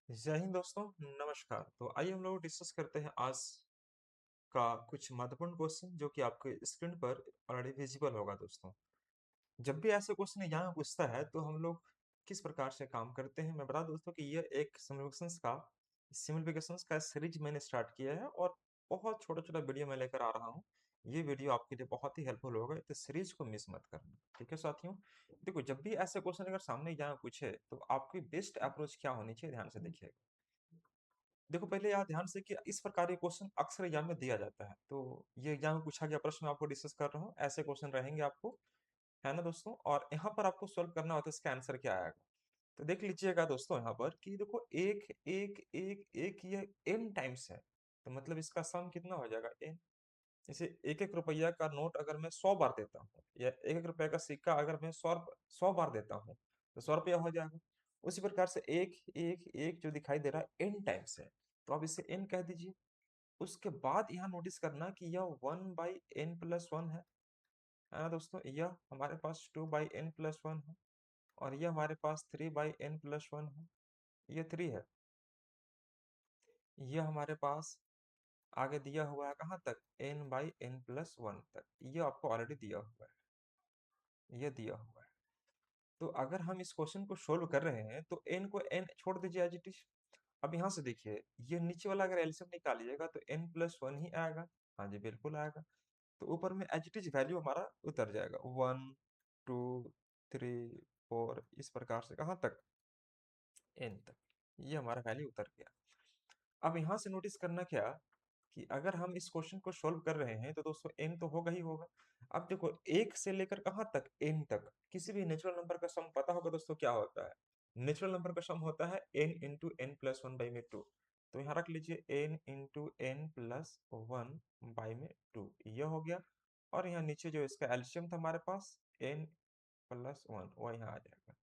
जय हिंद दोस्तों। नमस्कार। तो आइए हम लोग डिस्कस करते हैं आज का कुछ महत्वपूर्ण क्वेश्चन जो कि आपके स्क्रीन पर ऑलरेडी विजिबल होगा दोस्तों। जब भी ऐसे क्वेश्चन यहाँ पूछता है तो हम लोग किस प्रकार से काम करते हैं मैं बता दूं दोस्तों कि ये एक सिम्प्लिफिकेशंस का सीरीज मैंने स्टार्ट किया है और बहुत छोटा छोटा वीडियो मैं लेकर आ रहा हूँ। ये वीडियो आपके लिए बहुत ही हेल्पफुल होगा, तो सीरीज को मिस मत करना। ठीक है साथियों, देखो जब भी ऐसे क्वेश्चन अगर सामने यहाँ पूछे तो आपकी बेस्ट अप्रोच क्या होनी चाहिए, ध्यान से देखिएगा। देखो पहले यहाँ ध्यान से कि इस प्रकार के क्वेश्चन अक्सर एग्जाम में दिया जाता है, तो ये एग्जाम में पूछा गया प्रश्न मैं आपको डिस्कस कर रहा हूँ। ऐसे क्वेश्चन रहेंगे आपको, है ना दोस्तों, और यहाँ पर आपको सॉल्व करना होता है इसका आंसर क्या आएगा। तो देख लीजिएगा दोस्तों यहाँ पर कि देखो एक एक एक एक ये n टाइम्स है, तो मतलब इसका सम कितना हो जाएगा n। जैसे एक एक रुपया का नोट अगर मैं 100 बार देता हूँ या एक एक रुपया का सिक्का अगर मैं 100 बार देता हूँ तो 100 रुपया हो जाएगा। उसी प्रकार से एक एक एक जो दिखाई दे रहा है n टाइम्स है, तो आप इसे n कह दीजिए। उसके बाद यहाँ नोटिस करना कि यह 1/n+1 है ना दोस्तों। यह हमारे पास 2/n+1 है और यह हमारे पास 3/n+1 है। ये 3 है। यह हमारे पास आगे दिया हुआ है कहाँ तक, n/n+1 तक। ये आपको ऑलरेडी दिया हुआ है, ये दिया हुआ है। तो अगर हम इस क्वेश्चन को सोल्व कर रहे हैं तो n को n छोड़ दीजिए एज इट इज। अब यहाँ से देखिए ये नीचे वाला अगर एलसीएम निकालिएगा तो n+1 ही आएगा। हाँ जी बिल्कुल आएगा। तो ऊपर में एज इट इज वैल्यू हमारा उतर जाएगा 1 2 3 4 इस प्रकार से कहाँ तक, n तक। ये हमारा वैल्यू उतर गया। अब यहाँ से नोटिस करना क्या कि अगर हम इस क्वेश्चन को सोल्व कर रहे हैं तो दोस्तों n तो होगा ही होगा। अब देखो एक से लेकर कहाँ तक, n तक। किसी भी नेचुरल नंबर का सम पता होगा दोस्तों क्या होता है। नेचुरल नंबर का सम होता है n into n plus one by में टू। तो यहाँ रख लीजिए n into n plus one by में टू, यह हो गया। और यहाँ नीचे जो इसका एल्शियम था हमारे पास n+1, वो यहाँ आ जाएगा।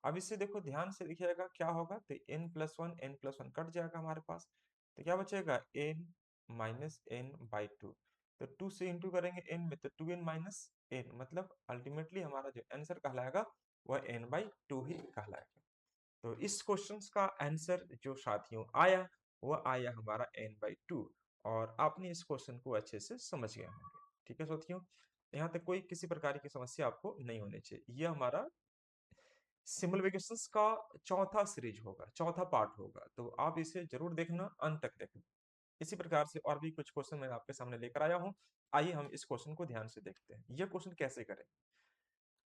अब इससे देखो ध्यान से देखिएगा क्या होगा, तो n+1 कट जाएगा हमारे पास। तो क्या बचेगा n-n/2। तो 2 से इंटू करेंगे n में तो 2n-n, मतलब अल्टीमेटली हमारा जो आंसर कहलाएगा वह n/2 ही कहलाएगा। तो इस क्वेश्चन का आंसर जो साथियों आया वह आया हमारा n/2। और आपने इस क्वेश्चन को अच्छे से समझ गए होंगे। ठीक है साथियों, यहाँ तक कोई किसी प्रकार की समस्या आपको नहीं होनी चाहिए। यह हमारा सिम्प्लिफिकेशंस का चौथा सीरीज होगा, चौथा पार्ट होगा, तो आप इसे जरूर देखना, अंत तक देखना। इसी प्रकार से और भी कुछ क्वेश्चन मैं आपके सामने लेकर आया हूं। आइए हम इस क्वेश्चन को ध्यान से देखते हैं। यह क्वेश्चन कैसे करें।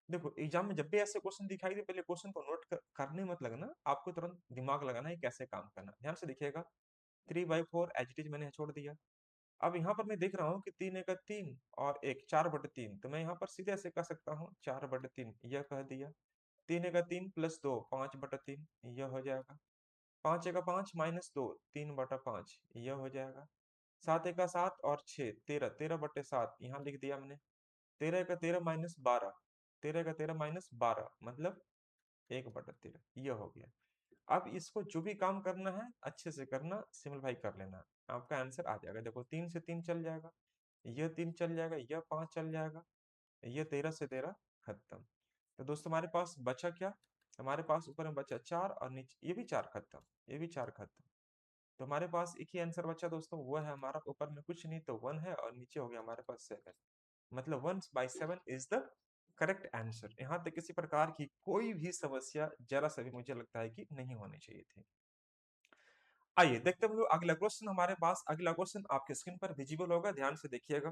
देखो एग्जाम में जब भी ऐसे क्वेश्चन दिखाई दे पहले क्वेश्चन को नोट करने मत लगना, आपको तुरंत दिमाग लगाना है कैसे काम करना। ध्यान से देखिएगा 3/4 एज इट इज मैंने छोड़ दिया। अब यहाँ पर मैं देख रहा हूँ कि 3 × 3 और एक 4/3, तो मैं यहाँ पर सीधे ऐसे कह सकता हूँ 4/3, यह कह दिया। 3 × 3 + 2 5/3, यह हो जाएगा। 5 × 5 -2 3/5, यह हो जाएगा। 7 × 7 और 6 13, 13/7 यहाँ लिख दिया हमने। 13 × 13 -12, 13 × 13 -12 मतलब 1/13, यह हो गया। अब इसको जो भी काम करना है अच्छे से करना, सिंपलीफाई कर लेना, आपका आंसर आ जाएगा। देखो 3 से 3 चल जाएगा, यह 3 चल जाएगा, यह 5 चल जाएगा, ये 13 से 13 खत्म। तो दोस्तों हमारे पास बचा क्या, हमारे पास ऊपर में बचा 4 और नीचे ये भी 4 खत्म, ये भी 4 खत्म। तो हमारे पास एक ही आंसर बचा दोस्तों, वो है हमारा ऊपर में कुछ नहीं तो 1 है और नीचे हो गया हमारे पास 7। मतलब 1/7 इज द करेक्ट आंसर। यहाँ तक किसी प्रकार की कोई भी समस्या जरा सा भी मुझे लगता है कि नहीं होनी चाहिए थी। आइए देखते हैं हम लोग अगला क्वेश्चन। हमारे पास अगला क्वेश्चन आपके स्क्रीन पर विजिबल होगा, ध्यान से देखिएगा।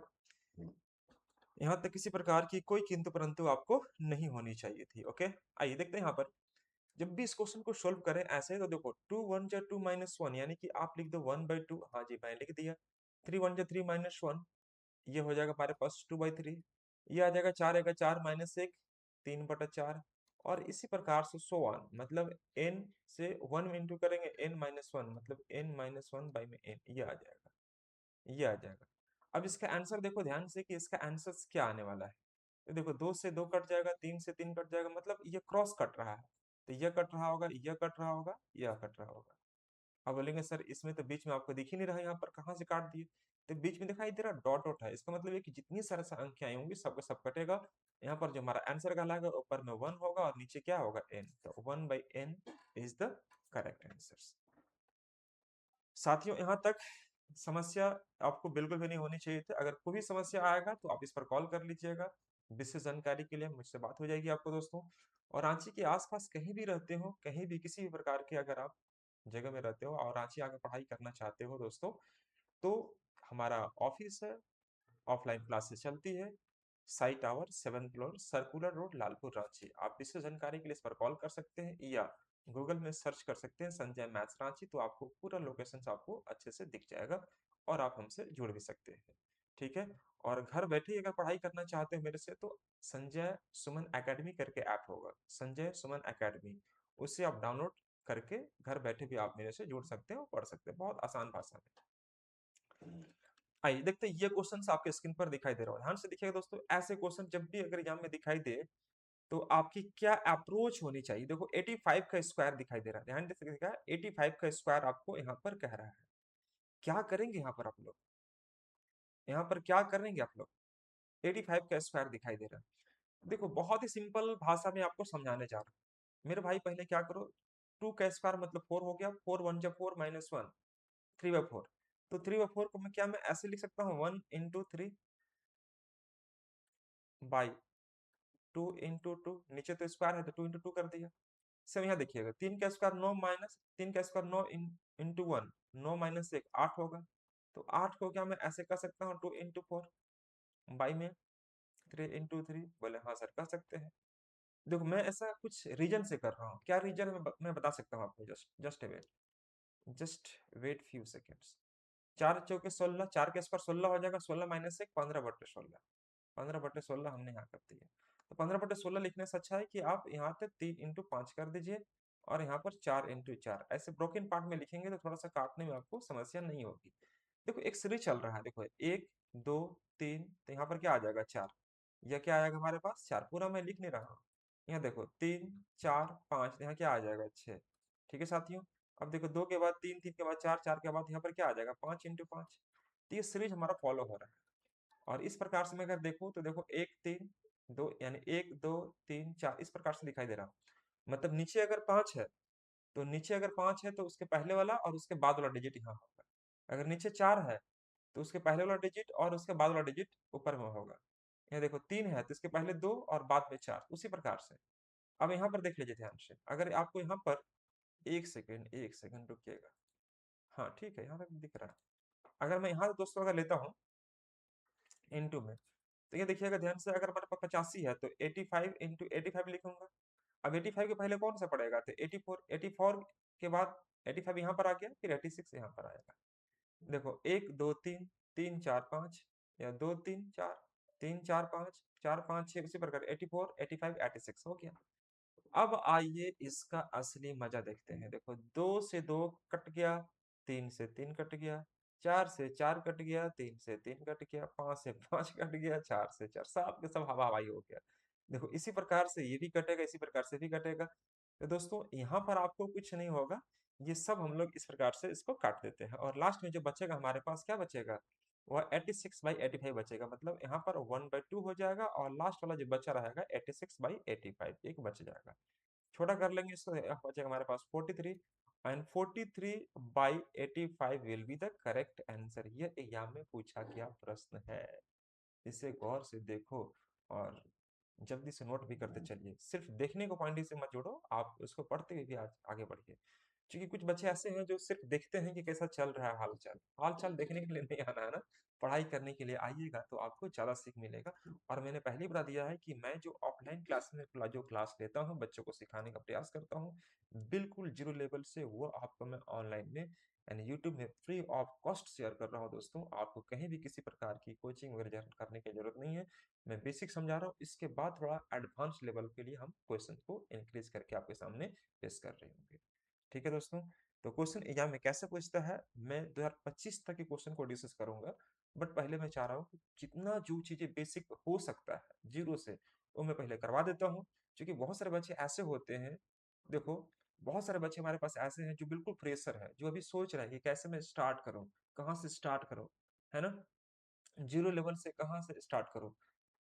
यहाँ तक किसी प्रकार की कोई किंतु परंतु आपको नहीं होनी चाहिए थी। ओके, आइए देखते हैं यहाँ पर जब भी इस क्वेश्चन को सोल्व करें ऐसे, तो देखो 2 × 1 = 2 - 1, यानी कि आप लिख दो 1/2। हाँ जी मैं लिख दिया। 3 × 1 = 3 - 1, ये हो जाएगा हमारे पास 2/3। ये आ जाएगा 4 × 4 - 1 3/4। और इसी प्रकार से सो ऑन, मतलब n से 1 में इंटू करेंगे n-1, मतलब n-1/n, ये आ जाएगा, ये आ जाएगा। अब इसका आंसर देखो ध्यान से कि इसका आंसर क्या आने वाला है। तो देखो 2 से 2 कट जाएगा, 3 से 3 कट जाएगा, मतलब ये क्रॉस कट रहा है। तो यह कट रहा होगा, यह कट रहा होगा, यह कट रहा होगा। अब बोलेंगे सर इसमें तो बीच में आपको दिख ही नहीं रहा, यहाँ पर कहाँ से काट दिए। तो बीच में दिखाई दे रहा डॉट डॉट है, इसका मतलब है कि जितनी सारे अंक आई होंगी सबका सब कटेगा। यहाँ पर जो हमारा आंसर कहलाएगा ऊपर में 1 होगा और नीचे क्या होगा n, तो 1/n is the correct answer. साथियों यहाँ तक समस्या आपको बिल्कुल भी नहीं होनी चाहिए थी। अगर कोई भी समस्या आएगा तो आप इस पर कॉल कर लीजिएगा। विशेष जानकारी के लिए मुझसे बात हो जाएगी आपको दोस्तों। और रांची के आसपास कहीं भी रहते हो, कहीं भी किसी भी प्रकार के अगर आप जगह में रहते हो और रांची आकर पढ़ाई करना चाहते हो दोस्तों, तो हमारा ऑफिस है, ऑफलाइन क्लासेस चलती है। Site tower 7th floor, circular road, Lalpur, Ranchi. आप विशेष जानकारी के लिए इस पर कॉल कर सकते हैं या गूगल में सर्च कर सकते हैं संजय मैथ्स रांची, तो आपको पूरा लोकेशन आपको अच्छे से दिख जाएगा और आप हमसे जुड़ भी सकते हैं। ठीक है। और घर बैठे ही अगर पढ़ाई करना चाहते हो मेरे से, तो संजय सुमन एकेडमी करके ऐप होगा, संजय सुमन एकेडमी, उससे आप डाउनलोड करके घर बैठे भी आप मेरे से जुड़ सकते हैं और पढ़ सकते हैं, बहुत आसान भाषा में। आइए देखते हैं, ये क्वेश्चन आपके स्क्रीन पर दिखाई दे रहा है, ध्यान से देखिएगा दोस्तों। ऐसे क्वेश्चन जब भी अगर एग्जाम में दिखाई दे तो आपकी क्या अप्रोच होनी चाहिए। देखो 85 का स्क्वायर दिखाई दे रहा है, ध्यान से देखिएगा, 85 का स्क्वायर आपको यहाँ पर कह रहा है। क्या करेंगे यहाँ पर आप लोग, यहाँ पर क्या करेंगे आप लोग। 85 का स्क्वायर दिखाई दे रहा है। देखो बहुत ही सिंपल भाषा में आपको समझाने जा रहा हूँ मेरे भाई। पहले क्या करो, 2 का स्क्वायर मतलब 4 हो गया, 4 1 जा 4 माइनस 1, 3/4। तो 3/4 को मैं ऐसे लिख सकता हूँ, 1 इंटू 3 बाई 2 इंटू 2, नीचे तो स्क्वायर है तो 2 इंटू 2 कर दिया। सब यहाँ देखिएगा, 3 का स्क्वायर 9 माइनस 3 का स्क्वायर 9 इंटू 1, 9 माइनस 1 8 होगा। तो 8 को क्या मैं ऐसे कर सकता हूँ, 2 इंटू 4 बाई में 3 इंटू 3, बोले हाँ सर कर सकते हैं। देखो मैं ऐसा कुछ रीजन से कर रहा हूँ, क्या रीजन है मैं बता सकता हूँ आपको, जस्ट वेट फ्यू सेकेंड्स। 4 चौके 16, 4 के स्क्वायर 16 हो जाएगा, 16 माइनस 1 15/16, 15/16 हमने यहाँ कर दिया। तो 15/16 लिखने से अच्छा है कि आप यहाँ पे 3 इंटू 5 कर दीजिए और यहाँ पर 4 इंटू 4, ऐसे ब्रोकन पार्ट में लिखेंगे तो थोड़ा सा काटने में आपको समस्या नहीं होगी। देखो एक सीरीज चल रहा है, देखो 1 2 3, तो यहाँ पर क्या आ जाएगा 4, यह क्या आएगा हमारे पास 4, पूरा मैं लिख नहीं रहा हूँ। यहाँ देखो 3 4 5, यहाँ क्या आ जाएगा 6। ठीक है साथियों। अब देखो 2 के बाद 3, 3 के बाद 4, 4 के बाद यहाँ पर क्या आ जाएगा 5 इंटू 5। तो ये सीरीज हमारा फॉलो हो रहा है। और इस प्रकार से मैं अगर देखूं तो देखो 1 3 2, यानी 1 2 3 4 इस प्रकार से दिखाई दे रहा। मतलब नीचे अगर 5 है तो नीचे अगर 5 है तो उसके पहले वाला और उसके बाद वाला डिजिट यहाँ होगा। अगर नीचे 4 है तो उसके पहले वाला डिजिट और उसके बाद वाला डिजिट ऊपर में होगा। यहाँ देखो 3 है तो इसके पहले 2 और बाद में 4, उसी प्रकार से। अब यहाँ पर देख लीजिए ध्यान से, अगर आपको यहाँ पर एक सेकंड रुकिएगा। हाँ ठीक है, यहाँ तक दिख रहा है। अगर मैं यहाँ दोस्तों अगर लेता हूँ इनटू में, तो ये देखिएगा ध्यान से, अगर हमारे पास 85 है तो 85 इंटू 85 लिखूंगा। अब 85 के पहले कौन सा पड़ेगा, तो 84, 84 के बाद 85 यहाँ पर आ गया, फिर 86 यहाँ पर आएगा। देखो 1 2 3 3 4 5, या 2 3 4 3 4 5 4 5 6, इसी प्रकार 84 85 86 हो गया। अब आइए इसका असली मजा देखते हैं। देखो 2 से 2 कट गया, 3 से 3 कट गया, 4 से 4 कट गया, 3 से 3 कट गया, 5 से 5 कट गया, 4 से 4, सब के सब हवा हवाई हो गया। देखो इसी प्रकार से ये भी कटेगा, इसी प्रकार से भी कटेगा। तो दोस्तों यहाँ पर आपको कुछ नहीं होगा, ये सब हम लोग इस प्रकार से इसको काट देते हैं और लास्ट में जो बचेगा हमारे पास क्या बचेगा, वह 86/85 बचेगा। मतलब यहाँ पर 1/2 हो जाएगा और लास्ट वाला जो बचा रहेगा 86/85 एक बच जाएगा। छोटा कर लेंगे इसको, बचेगा हमारे पास 43, and 43/85 will be the correct answer. ये एग्जाम में पूछा गया प्रश्न है, इसे गौर से देखो और जल्दी से नोट भी करते चलिए। सिर्फ देखने को पॉइंट से मत जोड़ो, आप उसको पढ़ते हुए भी आज आगे बढ़िए। क्योंकि कुछ बच्चे ऐसे हैं जो सिर्फ देखते हैं कि कैसा चल रहा है हालचाल, हालचाल देखने के लिए नहीं आना है ना, पढ़ाई करने के लिए आइएगा तो आपको ज्यादा सीख मिलेगा। और मैंने पहले ही बता दिया है कि मैं जो ऑफलाइन क्लास में जो क्लास लेता हूँ, बच्चों को सिखाने का प्रयास करता हूँ, बिल्कुल जीरो लेवल से, वो आपको मैं ऑनलाइन में यानी यूट्यूब में फ्री ऑफ कॉस्ट शेयर कर रहा हूँ दोस्तों। आपको कहीं भी किसी प्रकार की कोचिंग वगैरह करने की जरूरत नहीं है, मैं बेसिक समझा रहा हूँ, इसके बाद थोड़ा एडवांस लेवल के लिए हम क्वेश्चन को इंक्रीज करके आपके सामने पेश कर रहे होंगे। ठीक है दोस्तों। तो क्वेश्चन एग्जाम में कैसे पूछता है, मैं 2025 तक के क्वेश्चन को डिस्कस करूंगा, बट पहले मैं चाह रहा हूँ कि जितना जो चीजें बेसिक हो सकता है जीरो से, वो मैं पहले करवा देता हूँ। क्योंकि बहुत सारे बच्चे ऐसे होते हैं, देखो बहुत सारे बच्चे हमारे पास ऐसे हैं जो बिल्कुल फ्रेशर है, जो अभी सोच रहे हैं कि कैसे मैं स्टार्ट करूँ, कहाँ से स्टार्ट करूँ, है ना, जीरो लेवल से कहाँ से स्टार्ट करूँ।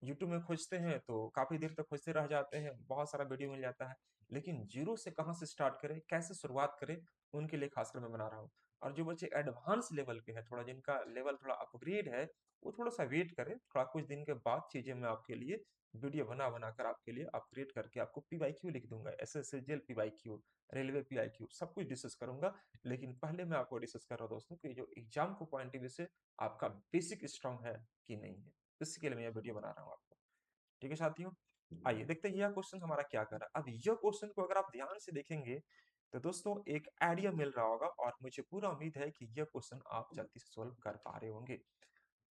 यूट्यूब में खोजते हैं तो काफ़ी देर तक खोजते रह जाते हैं, बहुत सारा वीडियो मिल जाता है। लेकिन जीरो से कहाँ से स्टार्ट करें, कैसे शुरुआत करें, उनके लिए खासकर मैं बना रहा हूँ। और जो बच्चे एडवांस लेवल के हैं, थोड़ा जिनका लेवल थोड़ा अपग्रेड है, वो थोड़ा सा वेट करें, थोड़ा कुछ दिन के बाद चीज़ें मैं आपके लिए वीडियो बना कर आपके लिए अपग्रेड करके आपको पीवाईक्यू लिख दूंगा, एसएससीजीएल पीवाईक्यू, रेलवे पीवाईक्यू, सब कुछ डिस्कस करूंगा। लेकिन पहले मैं आपको डिस्कस कर रहा हूँ दोस्तों कि जो एग्जाम को पॉइंट ऑफ व्यू से आपका बेसिक स्ट्रांग है कि नहीं है, इसके लिए मैं ये वीडियो बना रहा हूँ आपको। ठीक है साथियों, आइए देखते हैं यह क्वेश्चन हमारा क्या कर रहा है। अब यह क्वेश्चन को अगर आप ध्यान से देखेंगे तो दोस्तों एक आइडिया मिल रहा होगा, और मुझे पूरा उम्मीद है कि यह क्वेश्चन आप जल्दी से सोल्व कर पा रहे होंगे।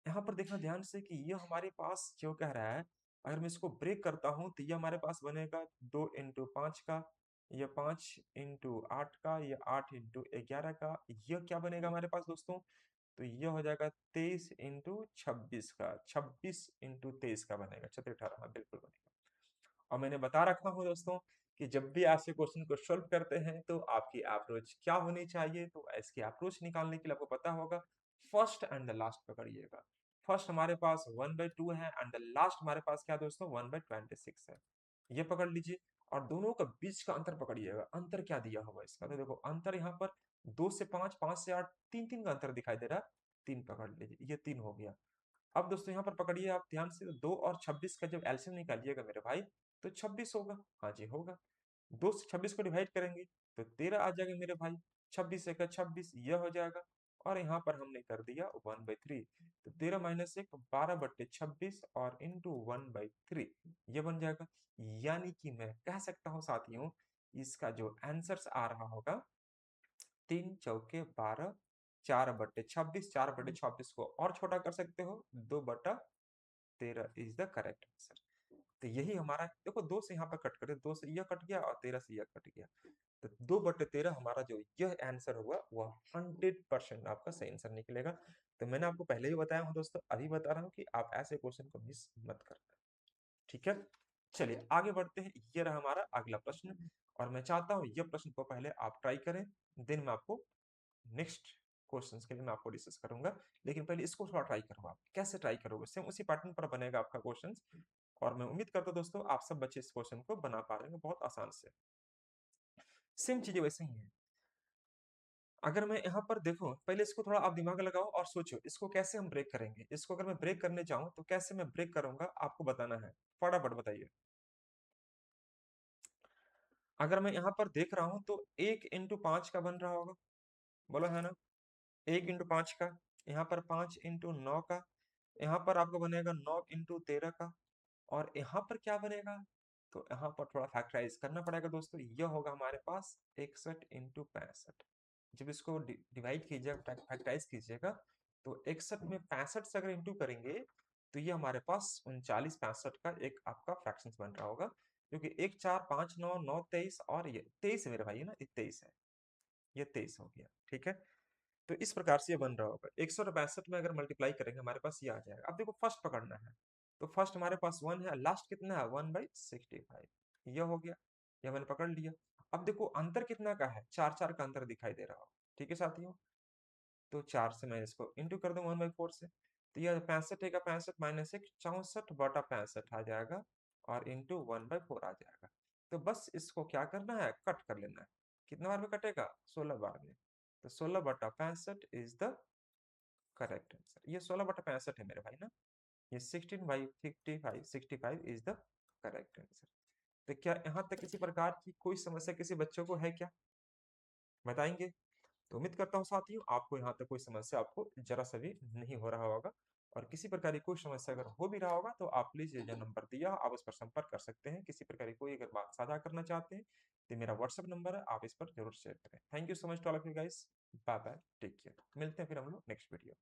यहाँ पर देखना ध्यान से कि यह हमारे पास जो कह रहा है, अगर मैं इसको ब्रेक करता हूँ तो यह हमारे पास बनेगा 2 into 5 का, यह 5 into 8 का, यह 8 into 11 का। यह क्या बनेगा हमारे पास दोस्तों, तो ये हो जाएगा 23 into 26 का, 26 into 23 का बनेगा, 18 हाँ बिल्कुल बनेगा। और मैंने बता रखा हूँ दोस्तों कि जब भी ऐसे क्वेश्चन को सॉल्व करते हैं तो आपकी अप्रोच क्या होनी चाहिए, तो इसकी अप्रोच निकालने के लिए आपको पता होगा, फर्स्ट एंड द लास्ट पकड़िएगा। फर्स्ट हमारे पास 1/2 है एंड द लास्ट हमारे पास क्या दोस्तों 1/26 है, ये पकड़ लीजिए। और दोनों का बीच का अंतर पकड़िएगा, अंतर क्या दिया होगा इसका, तो देखो अंतर यहाँ पर 2 से 5, 5 से 8, 3 3 का अंतर दिखाई दे रहा है, 3 पकड़ लीजिए, ये 3 हो गया। अब दोस्तों यहाँ पर पकड़िए आप ध्यान से, 2 और 26 का जब एलसीएम निकालिएगा मेरे भाई, तो 26 होगा, हाँ जी होगा। 2 से 26 को डिवाइड करेंगे तो 13 आ जाएगा मेरे भाई, 26 यह हो जाएगा। और यहाँ पर हमने कर दिया 1/3, तो 13 - 1 12/26 और इंटू 1/3 ये बन जाएगा। यानी कि मैं कह सकता हूँ साथियों, इसका जो आंसर आ रहा होगा 3 × 4 = 12, 4/26, 4/26 को और छोटा कर सकते हो, 2/13 इज द करेक्ट आंसर। तो यही हमारा, देखो 2 से यहाँ पर कट करे, 2 से यह कट गया और 13 से यह कट गया, तो 2/13 हमारा जो यह आंसर हुआ वह 100% आपका सही आंसर निकलेगा। तो मैंने आपको पहले ही बताया हूँ दोस्तों, अभी बता रहा हूँ कि आप ऐसे क्वेश्चन को मिस मत करना, ठीक है। चलिए आगे बढ़ते हैं, ये रहा हमारा अगला प्रश्न, और मैं चाहता हूँ यह प्रश्न को पहले आप ट्राई करें, देन मैं आपको नेक्स्ट क्वेश्चंस के लिए मैं आपको डिस्कस करूंगा। लेकिन पहले इसको थोड़ा ट्राई करो, आप कैसे ट्राई करोगे, सेम उसी पैटर्न पर बनेगा आपका क्वेश्चंस। और मैं उम्मीद करता हूं दोस्तों आप सब बच्चे इस क्वेश्चन को बना पा रहे हैं बहुत आसान से, सेम चीजें वैसे ही हैं। अगर मैं यहाँ पर देखो, पहले इसको थोड़ा आप दिमाग लगाओ और सोचो इसको कैसे हम ब्रेक करेंगे। इसको अगर मैं ब्रेक करने जाऊं तो कैसे मैं ब्रेक करूंगा आपको बताना है, फटाफट बताइए। अगर मैं यहाँ पर देख रहा हूं तो 1 into 5 का बन रहा होगा, बोलो है ना, 1 into 5 का, यहाँ पर 5 into 9 का, यहाँ पर आपको बनेगा 9 into 13 का, और यहाँ पर क्या बनेगा, तो यहाँ पर थोड़ा फैक्टराइज करना पड़ेगा दोस्तों। यह होगा हमारे पास 61 into 65। जब इसको डिवाइड कीजिएगा, फैक्टराइज कीजिएगा, तो 61 में 65 से अगर इंटू करेंगे तो ये हमारे पास 39 65 का एक आपका फ्रैक्शन बन रहा होगा, क्योंकि 1 4 5 9 9 23 और ये 23 है मेरे भाई, है ना, ये 23 है, ये 23 हो गया, ठीक है। तो इस प्रकार से ये बन रहा होगा, 162 में अगर मल्टीप्लाई करेंगे हमारे पास ये आ जाएगा। अब देखो फर्स्ट पकड़ना है, तो फर्स्ट हमारे पास 1 है, लास्ट कितना है 1/65, ये हो गया, ये मैंने पकड़ लिया। अब देखो अंतर कितना का है, 4 4 का अंतर दिखाई दे रहा हो, ठीक है साथियों। तो 4 से मैं इसको इंटू कर दूं 1/4 से, तो यह 65 है का 65 - 1 64/65 आ जाएगा, और इंटू 1/4 आ जाएगा। तो बस इसको क्या करना है, कट कर लेना है। कितना बार में कटेगा, 16 बार में। तो 16/65 इज द करेक्ट आंसर। ये 16/65 है मेरे भाई ना, ये 16/55, 65 इज द करेक्ट आंसर। तो क्या यहाँ तक किसी प्रकार की कोई समस्या किसी बच्चों को है क्या, बताएंगे। तो उम्मीद करता हूँ साथियों आपको यहाँ तक कोई समस्या आपको जरा सा भी नहीं हो रहा होगा। और किसी प्रकार की कोई समस्या अगर हो भी रहा होगा तो आप प्लीज ये जो नंबर दिया आप उस पर संपर्क कर सकते हैं। किसी प्रकार की कोई अगर बात साझा करना चाहते हैं तो मेरा व्हाट्सअप नंबर है, आप इस पर जरूर शेयर करें। Thank you so much to all of you guys, bye bye, take care. मिलते हैं फिर हम लोग नेक्स्ट वीडियो।